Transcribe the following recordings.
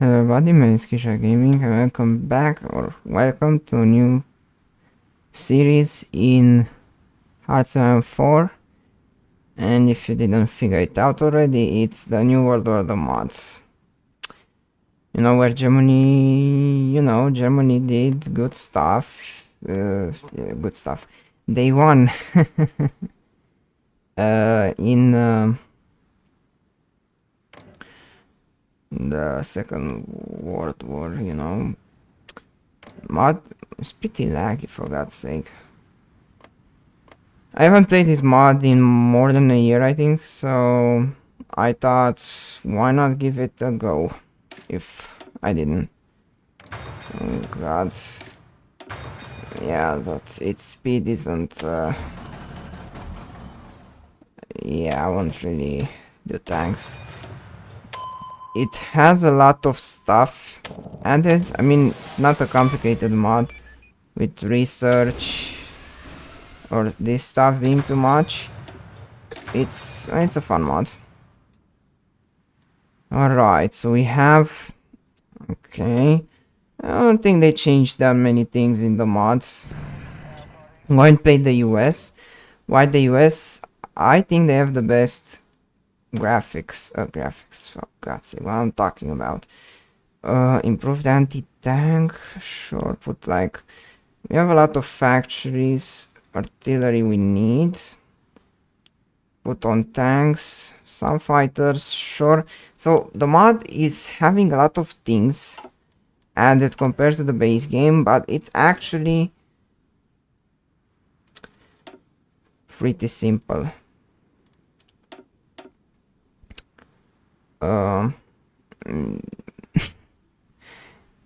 Hello everybody, my name is Kisha Gaming and welcome back or welcome to a new series in Hearthstone 4. And if you didn't figure it out already, it's the New World Order mods. You know where Germany did good stuff. Yeah, good stuff. They won in the Second World War, Mod is pretty laggy for God's sake. I haven't played this mod in more than a year, I think, so I thought, why not give it a go, if I didn't. Oh god. Yeah, that's its speed isn't, yeah, I won't really do tanks. It has a lot of stuff added. I mean, it's not a complicated mod with research or this stuff being too much. It's a fun mod. Alright, so we have... Okay. I don't think they changed that many things in the mods. I'm going to play the US. Why the US? I think they have the best graphics. Graphics, for God's sake, what I'm talking about. Improved anti-tank. Sure, put like... We have a lot of factories. Artillery we need. Put on tanks. Some fighters, sure. So the mod is having a lot of things added compared to the base game, but it's actually pretty simple.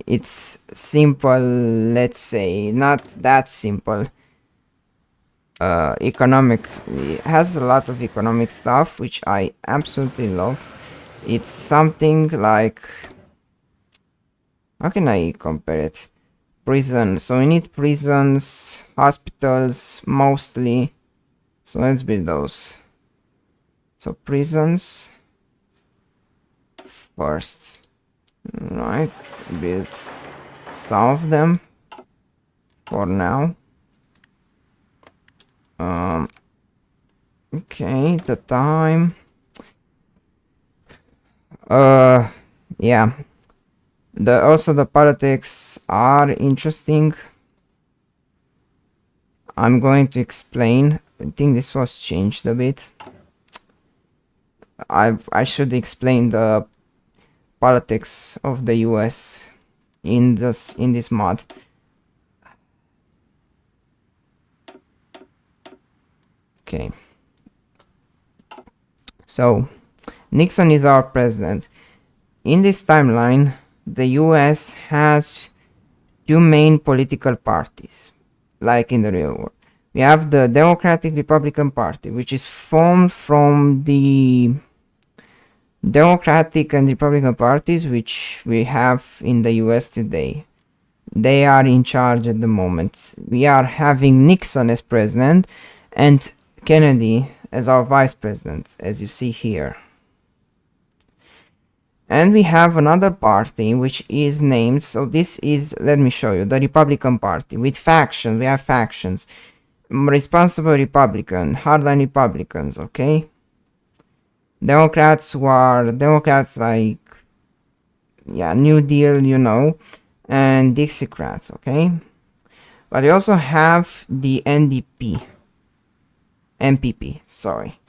It's simple, let's say, not that simple. It has a lot of economic stuff, which I absolutely love. It's something like, how can I compare it? Prison. So we need prisons, hospitals, mostly. So let's build those. So prisons first. Right, build some of them for now. Okay, the time. Yeah. Also the politics are interesting. I'm going to explain. I think this was changed a bit. I should explain the politics of the US in this mod. Okay. So Nixon is our president. In this timeline, the US has two main political parties, like in the real world. We have the Democratic Republican Party, which is formed from the Democratic and Republican parties which we have in the US today. They are in charge at the moment. We are having Nixon as president and Kennedy as our vice president, as you see here. And we have another party which is named, so this is, let me show you, the Republican Party with factions. We have factions. Responsible Republican, hardline Republicans, okay? Democrats who are Democrats like, yeah, New Deal, you know, and Dixiecrats, okay? But we also have the MPP, sorry.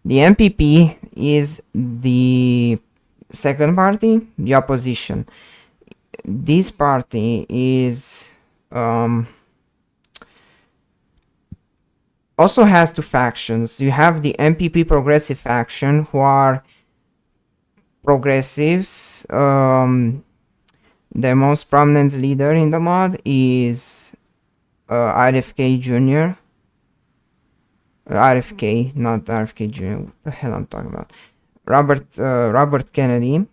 The MPP is the second party, the opposition. This party is also has two factions. You have the MPP progressive faction, who are progressives. The most prominent leader in the mod is RFK Jr. RFK, not RFK Jr. What the hell I'm talking about? Robert Kennedy.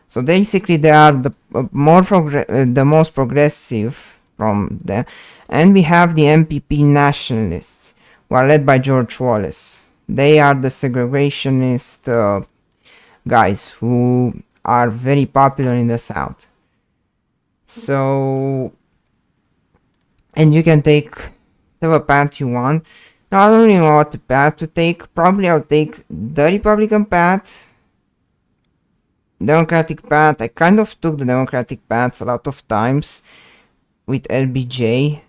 So basically, they are the most progressive from them, and we have the MPP nationalists, who are led by George Wallace. They are the segregationist guys who are very popular in the south. So, and you can take whatever path you want. Now I don't really know what path to take. Probably I'll take the Republican path, Democratic path. I kind of took the Democratic paths a lot of times with LBJ.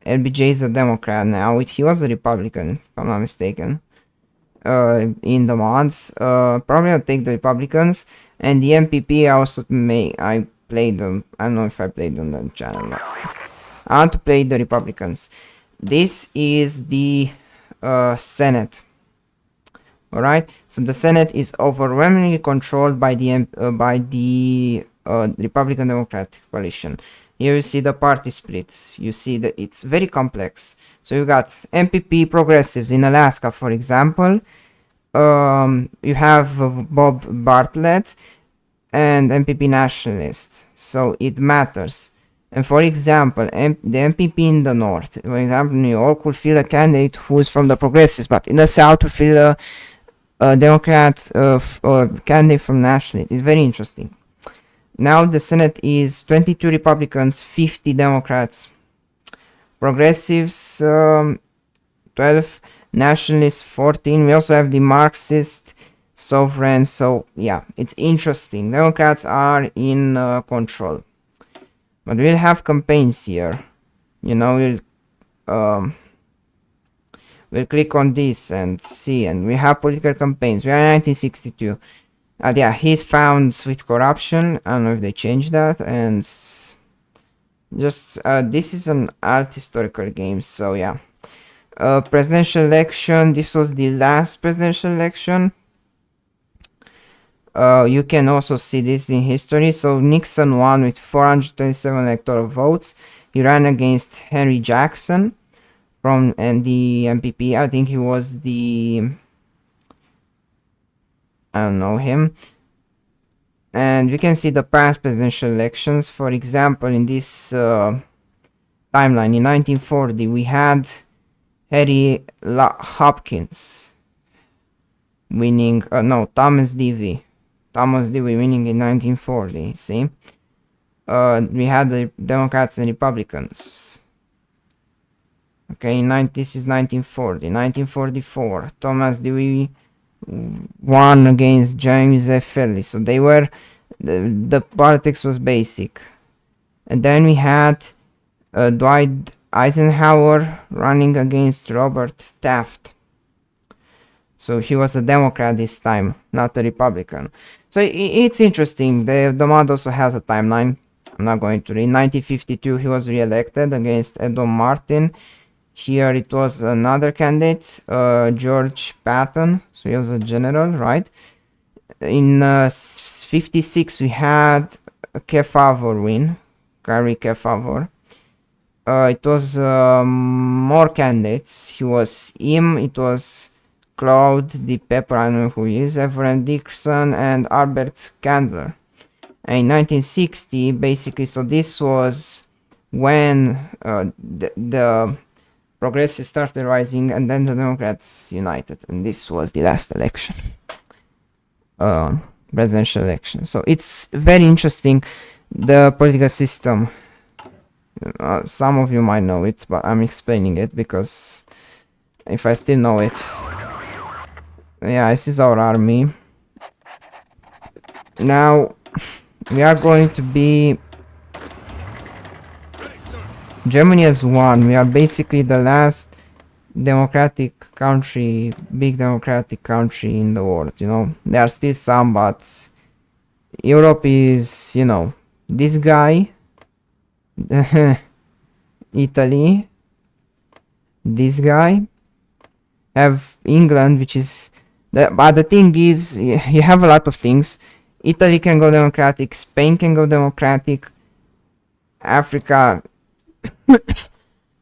LBJ is a Democrat now. He was a Republican, if I'm not mistaken. In the mods, probably I'll take the Republicans, and the MPP I played them. I don't know if I played on the channel. But I want to play the Republicans. This is the Senate. All right. So the Senate is overwhelmingly controlled by the Republican Democratic coalition. Here you see the party split. You see that it's very complex. So you got MPP progressives in Alaska, for example. You have Bob Bartlett and MPP nationalists. So it matters. And for example, the MPP in the north, for example, New York will field a candidate who is from the progressives, but in the south will field a Democrat or candidate from nationalists. It's very interesting. Now the Senate is 22 Republicans, 50 Democrats. Progressives, 12. Nationalists, 14. We also have the Marxist sovereign. So yeah, it's interesting. Democrats are in control. But we'll have campaigns here. You know, we'll click on this and see, and we have political campaigns. We are in 1962. Yeah, he's found with corruption. I don't know if they changed that. And just this is an art historical game. So yeah, presidential election. This was the last presidential election. You can also see this in history. So Nixon won with 427 electoral votes. He ran against Henry Jackson from the MPP. I think he was the... I don't know him. And we can see the past presidential elections. For example, in this timeline, in 1940, we had Harry Hopkins winning... Thomas Dewey. Thomas Dewey winning in 1940, see? We had the Democrats and Republicans. Okay, this is 1940. 1944, Thomas Dewey won against James F. Fairley. So they were... The politics was basic. And then we had Dwight Eisenhower running against Robert Taft. So he was a Democrat this time, not a Republican. So it's interesting. The mod also has a timeline. I'm not going to read. 1952, he was re-elected against Edwin Martin. Here it was another candidate, George Patton. So he was a general, right? In 56, we had Kefauver win. Gary Kefauver. It was more candidates. It was Claude D. Pepper, I don't know who he is, Everett Dixon, and Albert Candler. And in 1960, basically, so this was when the progressives started rising, and then the Democrats united, and this was the last election, presidential election. So it's very interesting, the political system. Some of you might know it, but I'm explaining it because if I still know it. Yeah, this is our army. Now we are going to be... Germany has won. We are basically the last democratic country, big democratic country in the world, you know. There are still some, but Europe is, you know, this guy, Italy, this guy, have England, which is... but the thing is, you have a lot of things. Italy can go democratic, Spain can go democratic, Africa...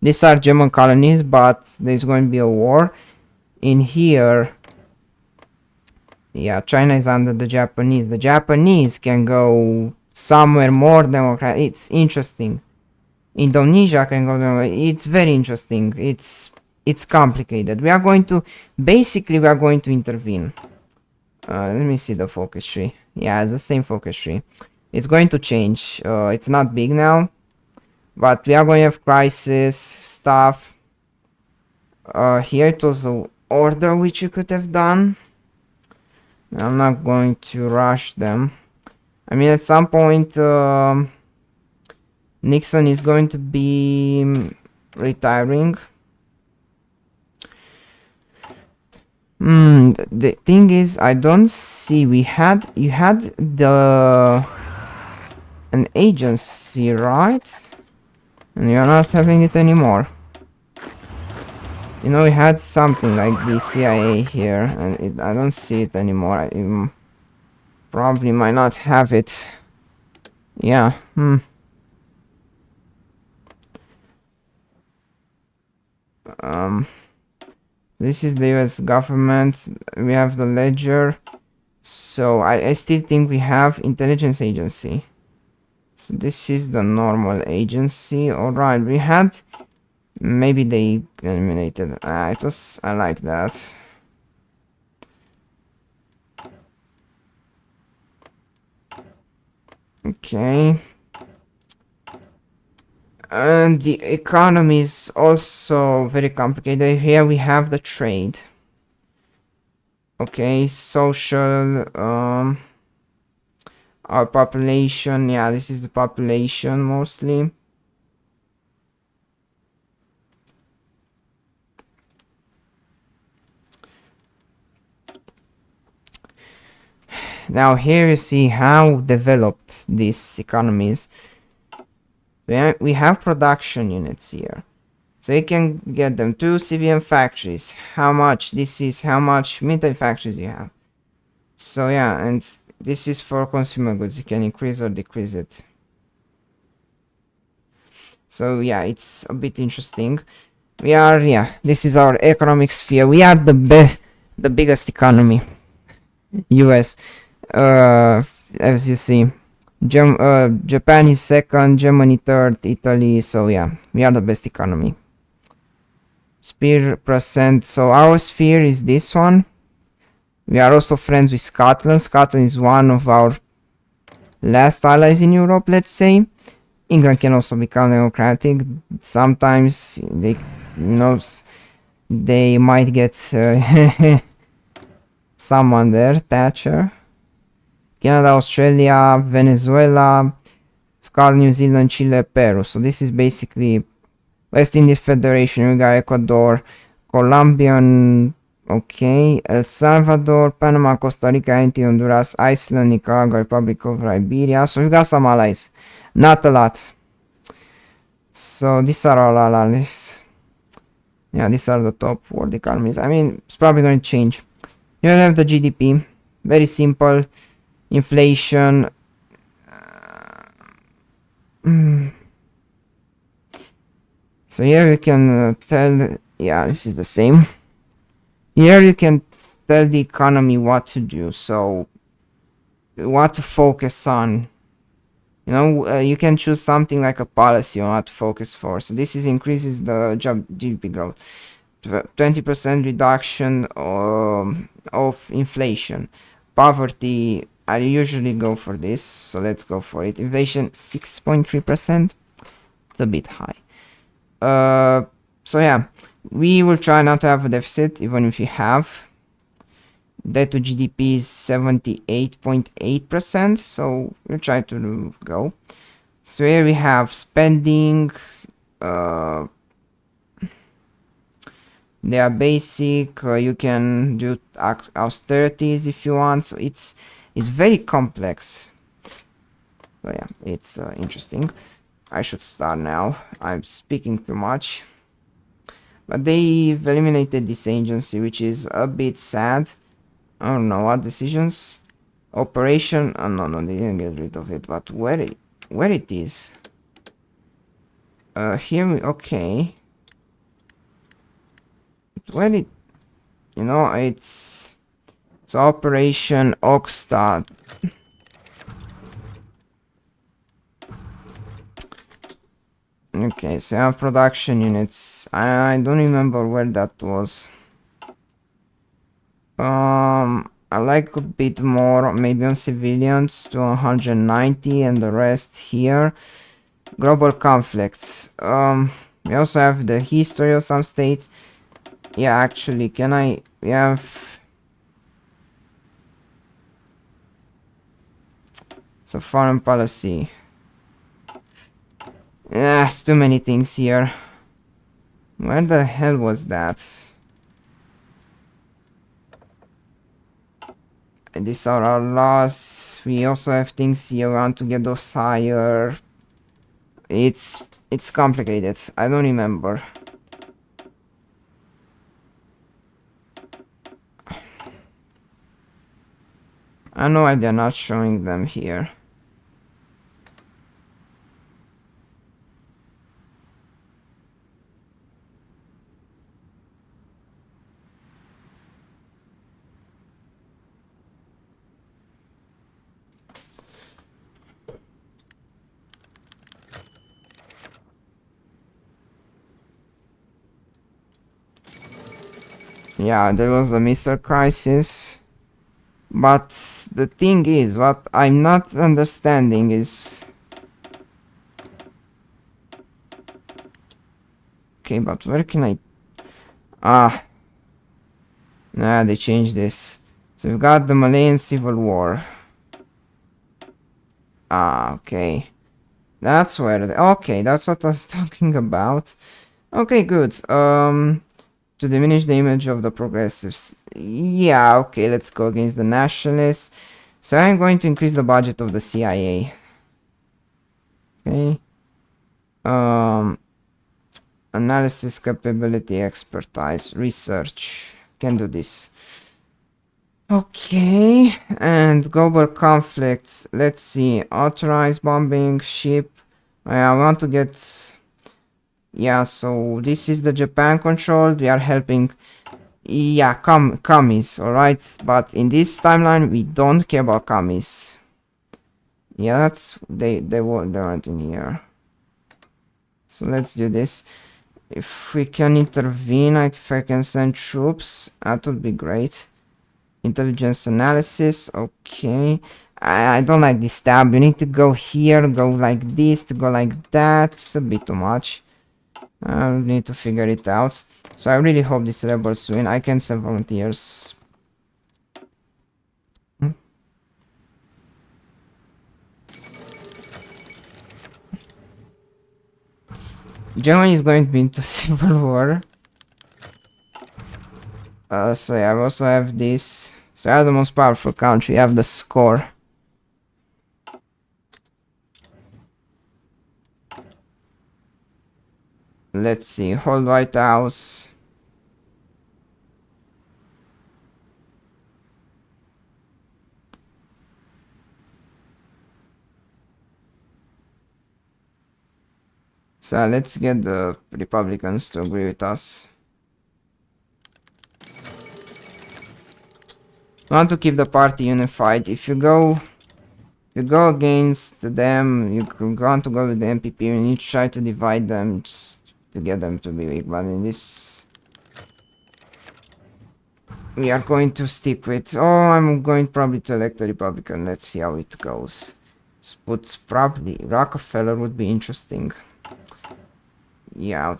These are German colonies, but there's going to be a war. In here, yeah, China is under the Japanese. The Japanese can go somewhere more democratic. It's interesting. Indonesia can go democratic. It's very interesting. It's complicated. We are going to intervene. Let me see the focus tree. Yeah, it's the same focus tree. It's going to change. It's not big now, but we are going to have crisis stuff. Here it was a order which you could have done. I'm not going to rush them. I mean, at some point, Nixon is going to be retiring. The thing is, I don't see. You had an agency, right? And you're not having it anymore. You know, we had something like the CIA here, and I don't see it anymore. I probably might not have it. Yeah. This is the US government. We have the ledger. So I still think we have intelligence agency. So this is the normal agency. Alright, we had... Maybe they eliminated... it was... I like that. Okay. And the economy is also very complicated. Here we have the trade. Okay, social... our population, yeah, this is the population mostly. Now here you see how developed these economies. We have production units here. So you can get them. 2 civilian factories. How much? This is how much military factories you have. So yeah, and this is for consumer goods. You can increase or decrease it. So yeah, it's a bit interesting. We are, yeah, this is our economic sphere. We are the biggest economy. US. As you see. Japan is second, Germany third, Italy, so yeah, we are the best economy. Sphere percent, so our sphere is this one. We are also friends with Scotland. Scotland is one of our last allies in Europe, let's say. England can also become democratic. Sometimes they, they might get someone there, Thatcher. Canada, Australia, Venezuela, Scotland, New Zealand, Chile, Peru. So this is basically West Indies Federation. We got Ecuador, Colombian, okay, El Salvador, Panama, Costa Rica, Haiti, Honduras, Iceland, Nicaragua, Republic of Liberia. So we got some allies, not a lot. So these are all our allies. Yeah, these are the top world economies. I mean, it's probably going to change. You have the GDP, very simple. Inflation. So here you can tell, yeah, this is the same. Here you can tell the economy what to do, so what to focus on. You know, you can choose something like a policy on what to focus for. So this is increases the GDP growth. 20% reduction of inflation. Poverty, I usually go for this, so let's go for it. Inflation 6.3%. It's a bit high. So yeah, we will try not to have a deficit, even if we have. Debt to GDP is 78.8%, so we'll try to go. So here we have spending. They are basic. You can do austerities if you want. So it's very complex. So yeah, it's interesting. I should start now. I'm speaking too much. But they've eliminated this agency, which is a bit sad. I don't know what decisions. Operation. Oh no, they didn't get rid of it. But where it is? Here we okay. Where it? You know, it's Operation Oxstad. Okay, so I have production units. I don't remember where that was. I like a bit more, maybe on civilians to 190 and the rest here. Global conflicts. We also have the history of some states. Yeah, actually, can I? We have so foreign policy. Yeah, it's too many things here. Where the hell was that? These are our laws. We also have things here. We want to get those higher. It's complicated. I don't remember. I know why they're not showing them here. Yeah, there was a missile crisis. But the thing is, what I'm not understanding is... Okay, but where can I... Ah, nah, they changed this. So we've got the Malayan Civil War. Ah, okay. That's where... Okay, that's what I was talking about. Okay, good. To diminish the image of the progressives. Yeah, okay, let's go against the nationalists. So I'm going to increase the budget of the CIA. Okay. Um, Analysis capability, expertise, research. Can do this. Okay, and global conflicts. Let's see. Authorized bombing ship. I want to get... Yeah, so this is the Japan controlled. We are helping... Yeah, commies, alright? But in this timeline, we don't care about commies. Yeah, that's... They weren't in here. So let's do this. If we can intervene, like if I can send troops, that would be great. Intelligence analysis, okay. I don't like this tab. You need to go here, go like this, to go like that. It's a bit too much. I need to figure it out. So I really hope these rebels win. I can send volunteers. Hmm. Germany is going to be into civil war. So yeah, I also have this. So I have the most powerful country. I have the score. Let's see. Hold White House. So let's get the Republicans to agree with us. We want to keep the party unified. If you go against them, you want to go with the MPP, you need to try to divide them just to get them to be weak. But in this, we are going to stick with... Oh, I'm going probably to elect a Republican. Let's see how it goes. But probably Rockefeller would be interesting. Yeah,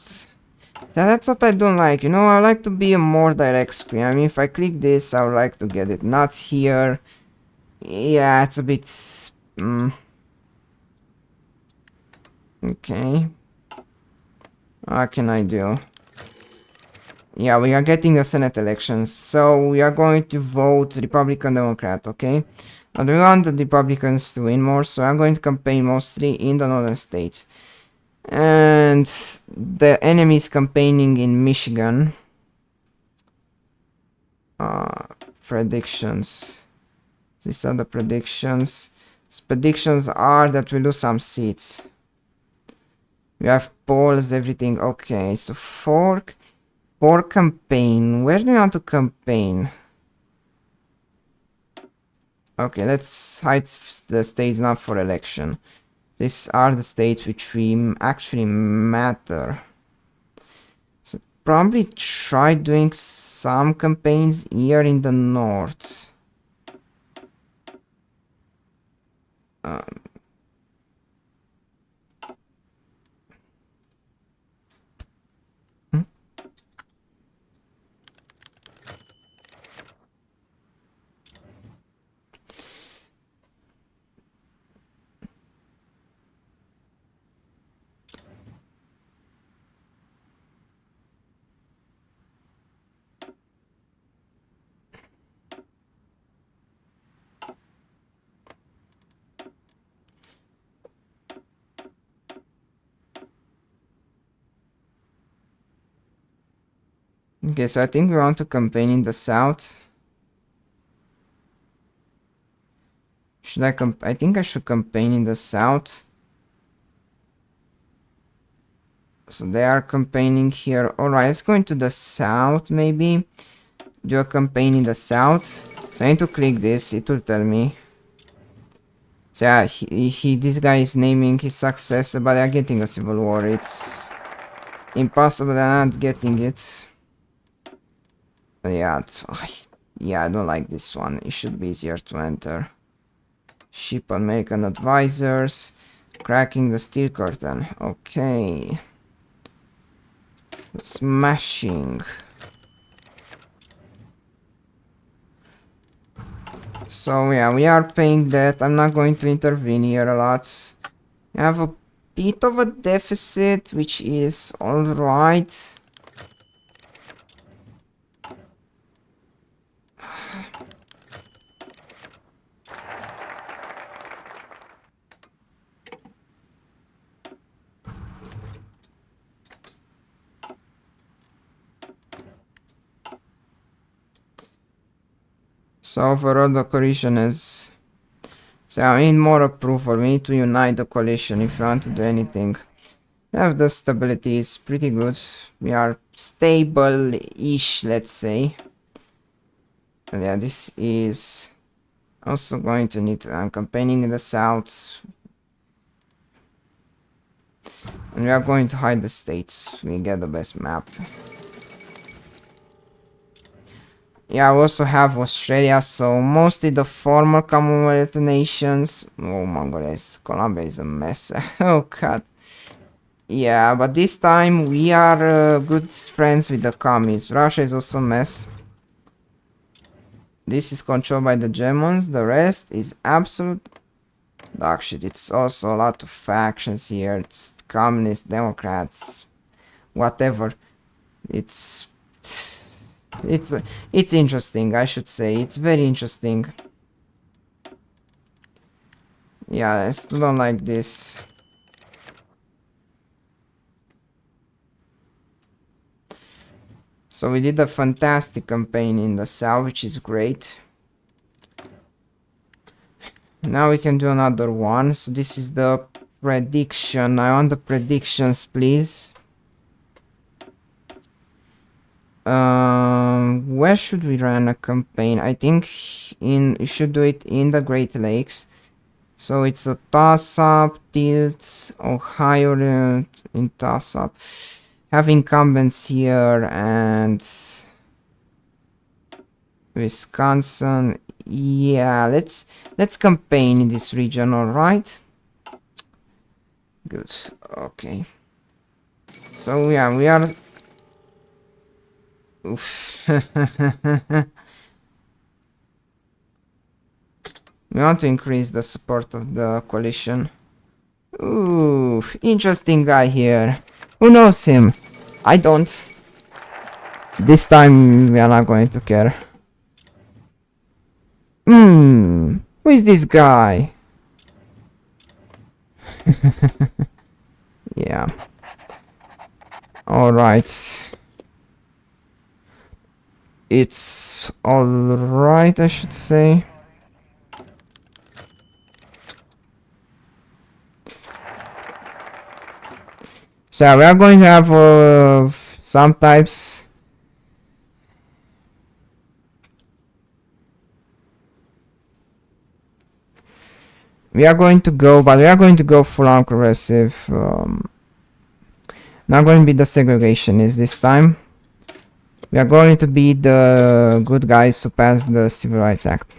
that's what I don't like. You know, I like to be a more direct screen. I mean, if I click this, I would like to get it not here. Yeah, it's a bit... Okay. What can I do? Yeah, we are getting the Senate elections, so we are going to vote Republican Democrat, okay? But we want the Republicans to win more, so I'm going to campaign mostly in the northern states. And the enemy is campaigning in Michigan. Predictions. These are the predictions. Predictions are that we lose some seats. We have polls, everything. Okay, so for campaign, where do you want to campaign? Okay, let's hide the states not for election. These are the states which we actually matter. So probably try doing some campaigns here in the north. Um, hmm? Okay, so I think we want to campaign in the south. Should I I think I should campaign in the south. So they are campaigning here. Alright, let's go into the south maybe. Do a campaign in the south. So I need to click this, it will tell me. So yeah, this guy is naming his success, but they're getting a civil war. It's impossible they're not getting it. Yeah, yeah, I don't like this one. It should be easier to enter. Ship American advisors. Cracking the steel curtain. Okay. Smashing. So yeah, we are paying that. I'm not going to intervene here a lot. I have a bit of a deficit, which is alright. So overall the coalition is... So I need more approval. We need to unite the coalition if we want to do anything. We have the stability is pretty good. We are stable-ish, let's say. And yeah, this is also going to need... I'm campaigning in the south. And we are going to hide the states. We get the best map. Yeah, we also have Australia, so mostly the former Commonwealth nations. Oh my goodness, Colombia is a mess. Oh god. Yeah, but this time we are good friends with the commies. Russia is also a mess. This is controlled by the Germans, the rest is absolute dog shit. It's also a lot of factions here. It's communists, democrats, whatever. It's it's it's interesting, I should say. It's very interesting. Yeah, I still don't like this. So we did a fantastic campaign in the south, which is great. Now we can do another one. So this is the prediction. I want the predictions, please. Where should we run a campaign? I think you should do it in the Great Lakes. So it's a toss-up, tilt, Ohio in toss-up. Have incumbents here and Wisconsin. Yeah, let's campaign in this region, alright? Good. Okay. So yeah, we are... Oof. We want to increase the support of the coalition. Ooh, interesting guy here. Who knows him? I don't. This time we are not going to care. Who is this guy? Yeah. Alright. It's alright, I should say. So we are going to have some types. We are going to go, but we are going to go full on progressive. Not going to be the segregationists this time. We are going to be the good guys who passed the Civil Rights Act.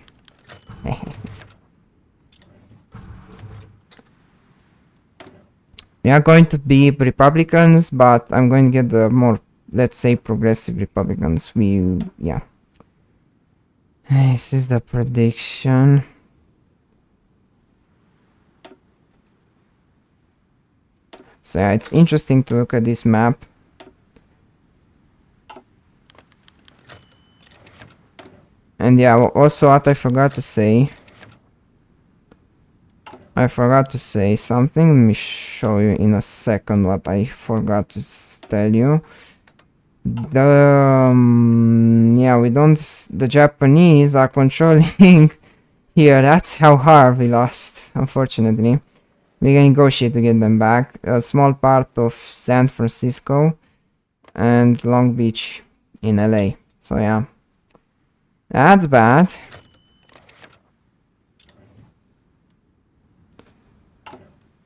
We are going to be Republicans, but I'm going to get the more, let's say, progressive Republicans. Yeah. This is the prediction. So yeah, it's interesting to look at this map. And yeah, also what I forgot to say. I forgot to say something. Let me show you in a second what I forgot to tell you. Yeah, we don't. The Japanese are controlling here. That's how hard we lost, unfortunately. We can negotiate to get them back. A small part of San Francisco and Long Beach in LA. So yeah, that's bad.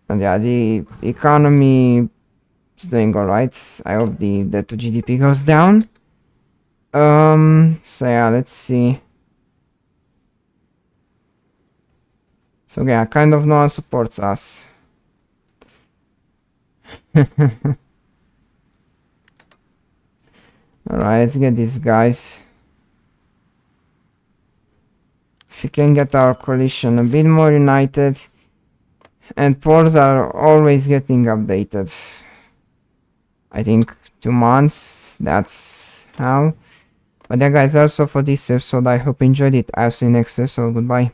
And yeah, the economy is doing alright. I hope the debt to GDP goes down. So yeah, let's see. So yeah, kind of no one supports us. Alright, let's get these guys. If we can get our coalition a bit more united. And polls are always getting updated. I think 2 months, that's how. But yeah guys, also for this episode, I hope you enjoyed it. I'll see you next episode, goodbye.